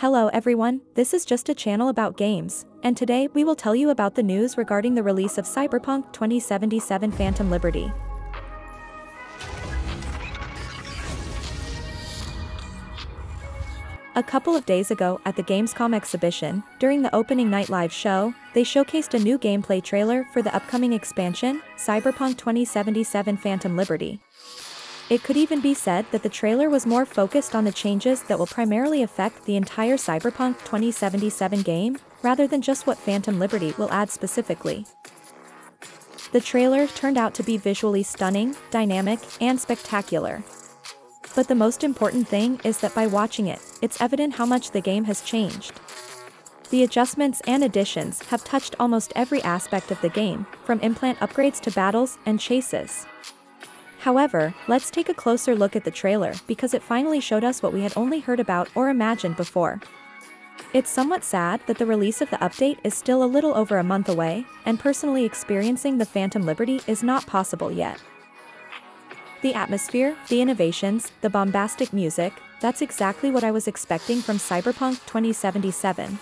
Hello everyone, this is just a channel about games, and today we will tell you about the news regarding the release of Cyberpunk 2077 Phantom Liberty. A couple of days ago at the Gamescom exhibition, during the opening night live show, they showcased a new gameplay trailer for the upcoming expansion, Cyberpunk 2077 Phantom Liberty. It could even be said that the trailer was more focused on the changes that will primarily affect the entire Cyberpunk 2077 game, rather than just what Phantom Liberty will add specifically. The trailer turned out to be visually stunning, dynamic, and spectacular. But the most important thing is that by watching it, it's evident how much the game has changed. The adjustments and additions have touched almost every aspect of the game, from implant upgrades to battles and chases. However, let's take a closer look at the trailer because it finally showed us what we had only heard about or imagined before. It's somewhat sad that the release of the update is still a little over a month away, and personally experiencing the Phantom Liberty is not possible yet. The atmosphere, the innovations, the bombastic music, that's exactly what I was expecting from Cyberpunk 2077.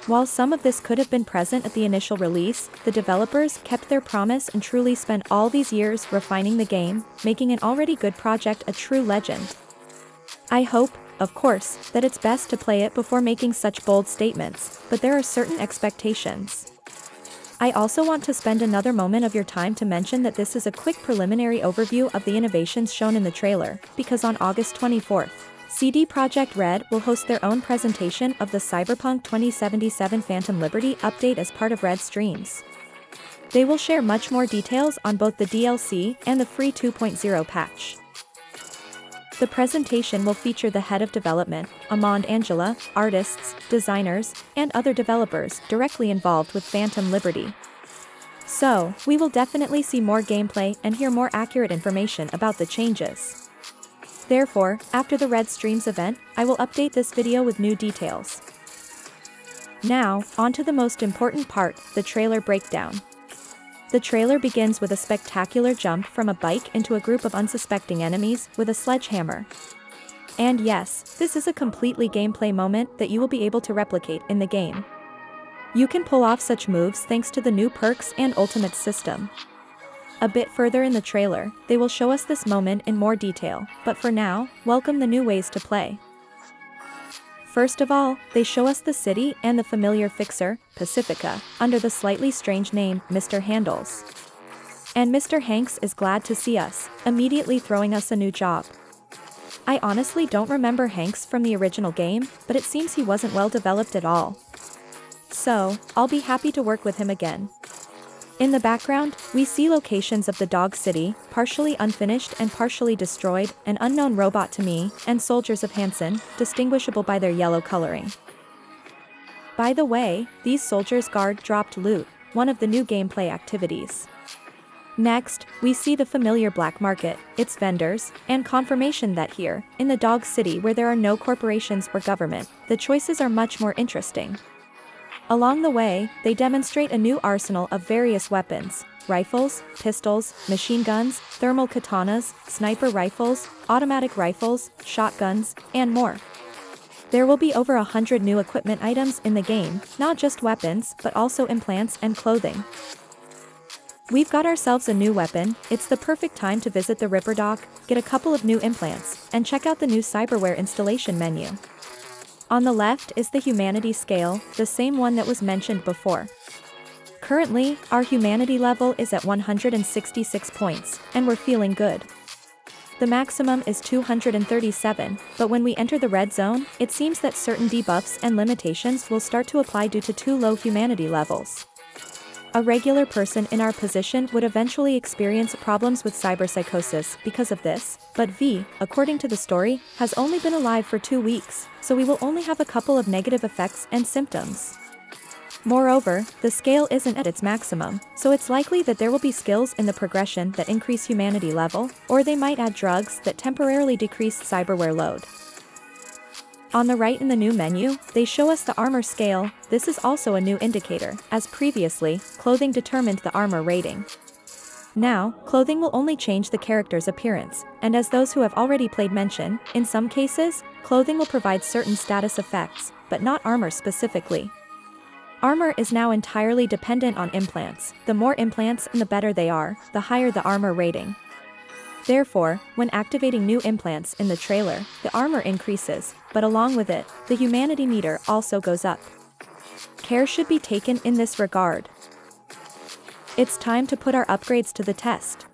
While some of this could have been present at the initial release, the developers kept their promise and truly spent all these years refining the game, making an already good project a true legend. I hope, of course, that it's best to play it before making such bold statements, but there are certain expectations. I also want to spend another moment of your time to mention that this is a quick preliminary overview of the innovations shown in the trailer, because on August 24th, CD Projekt Red will host their own presentation of the Cyberpunk 2077 Phantom Liberty update as part of Red Streams. They will share much more details on both the DLC and the free 2.0 patch. The presentation will feature the head of development, Amand Angela, artists, designers, and other developers directly involved with Phantom Liberty. So, we will definitely see more gameplay and hear more accurate information about the changes. Therefore, after the Red Streams event, I will update this video with new details. Now, on to the most important part, the trailer breakdown. The trailer begins with a spectacular jump from a bike into a group of unsuspecting enemies with a sledgehammer. And yes, this is a completely gameplay moment that you will be able to replicate in the game. You can pull off such moves thanks to the new perks and ultimates system. A bit further in the trailer, they will show us this moment in more detail, but for now, welcome the new ways to play. First of all, they show us the city and the familiar fixer, Pacifica, under the slightly strange name, Mr. Handles. And Mr. Hanks is glad to see us, immediately throwing us a new job. I honestly don't remember Hanks from the original game, but it seems he wasn't well developed at all. So, I'll be happy to work with him again. In the background, we see locations of the Dog City, partially unfinished and partially destroyed, an unknown robot to me, and soldiers of Hansen, distinguishable by their yellow coloring. By the way, these soldiers guard dropped loot, one of the new gameplay activities. Next, we see the familiar black market, its vendors, and confirmation that here, in the Dog City where there are no corporations or government, the choices are much more interesting. Along the way, they demonstrate a new arsenal of various weapons, rifles, pistols, machine guns, thermal katanas, sniper rifles, automatic rifles, shotguns, and more. There will be over 100 new equipment items in the game, not just weapons, but also implants and clothing. We've got ourselves a new weapon, it's the perfect time to visit the Ripper Dock, get a couple of new implants, and check out the new Cyberware installation menu. On the left is the humanity scale, the same one that was mentioned before. Currently, our humanity level is at 166 points, and we're feeling good. The maximum is 237, but when we enter the red zone, it seems that certain debuffs and limitations will start to apply due to too low humanity levels. A regular person in our position would eventually experience problems with cyberpsychosis because of this, but V, according to the story, has only been alive for 2 weeks, so we will only have a couple of negative effects and symptoms. Moreover, the scale isn't at its maximum, so it's likely that there will be skills in the progression that increase humanity level, or they might add drugs that temporarily decrease cyberware load. On the right in the new menu, they show us the armor scale. This is also a new indicator, as previously, clothing determined the armor rating. Now, clothing will only change the character's appearance, and as those who have already played mention, in some cases, clothing will provide certain status effects, but not armor specifically. Armor is now entirely dependent on implants. The more implants and the better they are, the higher the armor rating. Therefore, when activating new implants in the trailer, the armor increases, but along with it, the humanity meter also goes up. Care should be taken in this regard. It's time to put our upgrades to the test.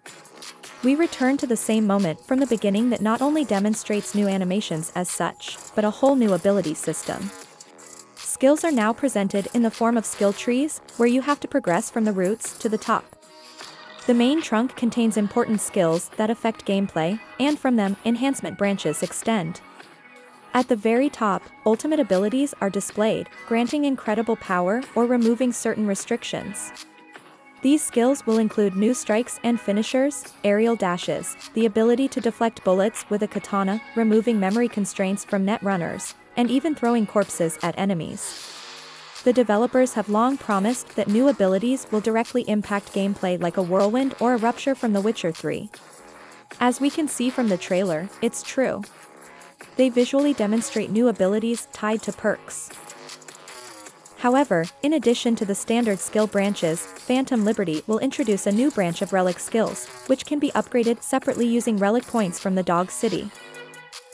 We return to the same moment from the beginning that not only demonstrates new animations as such, but a whole new ability system. Skills are now presented in the form of skill trees, where you have to progress from the roots to the top. The main trunk contains important skills that affect gameplay, and from them, enhancement branches extend. At the very top, ultimate abilities are displayed, granting incredible power or removing certain restrictions. These skills will include new strikes and finishers, aerial dashes, the ability to deflect bullets with a katana, removing memory constraints from net runners, and even throwing corpses at enemies. The developers have long promised that new abilities will directly impact gameplay like a whirlwind or a rupture from The Witcher 3. As we can see from the trailer, it's true. They visually demonstrate new abilities tied to perks. However, in addition to the standard skill branches, Phantom Liberty will introduce a new branch of relic skills, which can be upgraded separately using relic points from the Dog City.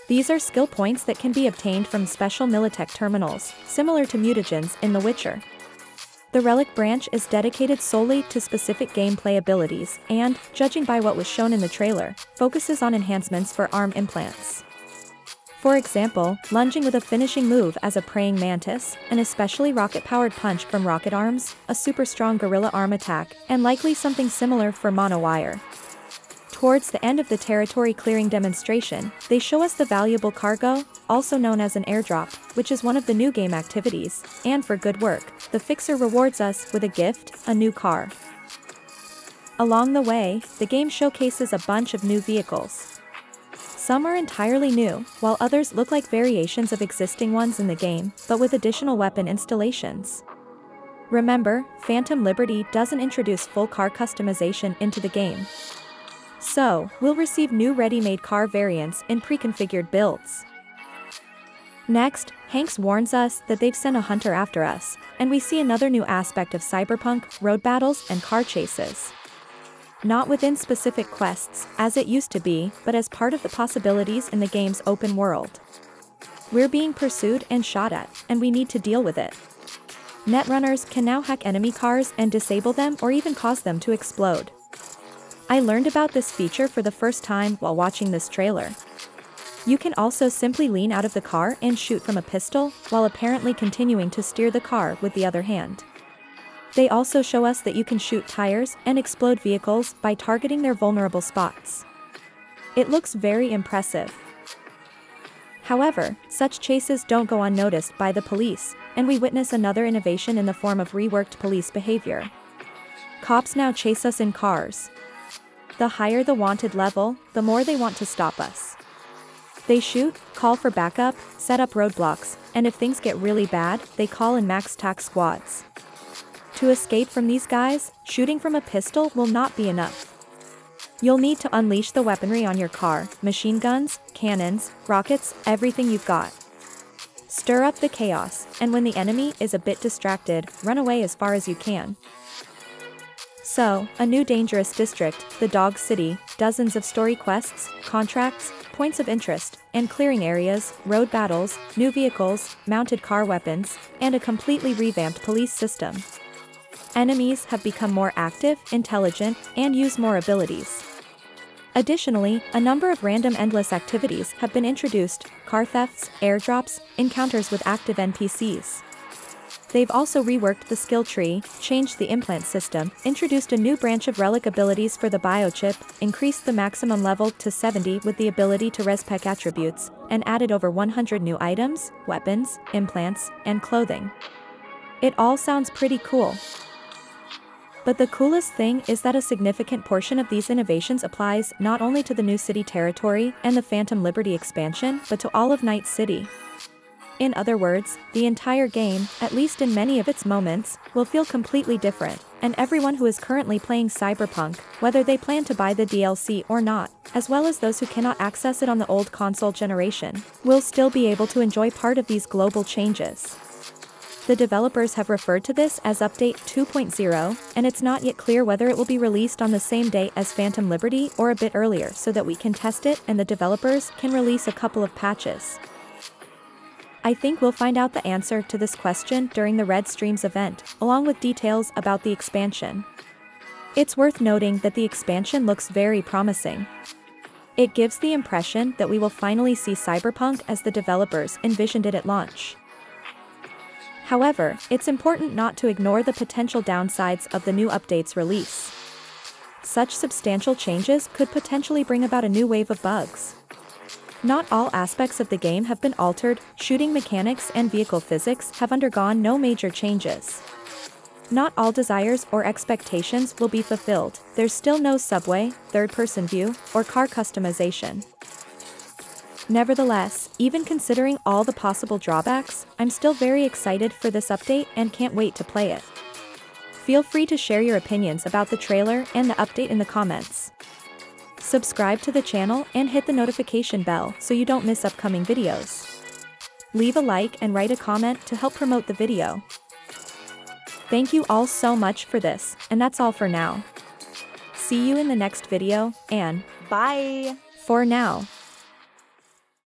These are skill points that can be obtained from special Militech terminals, similar to mutagens in The Witcher. The relic branch is dedicated solely to specific gameplay abilities and, judging by what was shown in the trailer, focuses on enhancements for arm implants. For example, lunging with a finishing move as a praying mantis, an especially rocket-powered punch from rocket arms, a super strong gorilla arm attack, and likely something similar for monowire. Towards the end of the territory clearing demonstration, they show us the valuable cargo, also known as an airdrop, which is one of the new game activities, and for good work, the fixer rewards us with a gift, a new car. Along the way, the game showcases a bunch of new vehicles. Some are entirely new, while others look like variations of existing ones in the game, but with additional weapon installations. Remember, Phantom Liberty doesn't introduce full car customization into the game. So, we'll receive new ready-made car variants in pre-configured builds. Next, Hanks warns us that they've sent a hunter after us, and we see another new aspect of cyberpunk, road battles and car chases. Not within specific quests, as it used to be, but as part of the possibilities in the game's open world. We're being pursued and shot at, and we need to deal with it. Netrunners can now hack enemy cars and disable them or even cause them to explode. I learned about this feature for the first time while watching this trailer. You can also simply lean out of the car and shoot from a pistol, while apparently continuing to steer the car with the other hand. They also show us that you can shoot tires and explode vehicles by targeting their vulnerable spots. It looks very impressive. However, such chases don't go unnoticed by the police, and we witness another innovation in the form of reworked police behavior. Cops now chase us in cars. The higher the wanted level, the more they want to stop us. They shoot, call for backup, set up roadblocks, and if things get really bad, they call in max tac squads. To escape from these guys, shooting from a pistol will not be enough. You'll need to unleash the weaponry on your car, machine guns, cannons, rockets, everything you've got. Stir up the chaos, and when the enemy is a bit distracted, run away as far as you can. So, a new dangerous district, the Dog City, dozens of story quests, contracts, points of interest, and clearing areas, road battles, new vehicles, mounted car weapons, and a completely revamped police system. Enemies have become more active, intelligent, and use more abilities. Additionally, a number of random endless activities have been introduced: car thefts, airdrops, encounters with active NPCs. They've also reworked the skill tree, changed the implant system, introduced a new branch of relic abilities for the biochip, increased the maximum level to 70 with the ability to respec attributes, and added over 100 new items, weapons, implants, and clothing. It all sounds pretty cool. But the coolest thing is that a significant portion of these innovations applies not only to the new city territory and the Phantom Liberty expansion, but to all of Night City. In other words, the entire game, at least in many of its moments, will feel completely different, and everyone who is currently playing Cyberpunk, whether they plan to buy the DLC or not, as well as those who cannot access it on the old console generation, will still be able to enjoy part of these global changes. The developers have referred to this as Update 2.0, and it's not yet clear whether it will be released on the same day as Phantom Liberty or a bit earlier so that we can test it and the developers can release a couple of patches. I think we'll find out the answer to this question during the Red Streams event, along with details about the expansion. It's worth noting that the expansion looks very promising. It gives the impression that we will finally see Cyberpunk as the developers envisioned it at launch. However, it's important not to ignore the potential downsides of the new update's release. Such substantial changes could potentially bring about a new wave of bugs. Not all aspects of the game have been altered, shooting mechanics and vehicle physics have undergone no major changes. Not all desires or expectations will be fulfilled, there's still no subway, third-person view, or car customization. Nevertheless, even considering all the possible drawbacks, I'm still very excited for this update and can't wait to play it. Feel free to share your opinions about the trailer and the update in the comments. Subscribe to the channel and hit the notification bell so you don't miss upcoming videos. Leave a like and write a comment to help promote the video. Thank you all so much for this, and that's all for now. See you in the next video, and Bye! for now.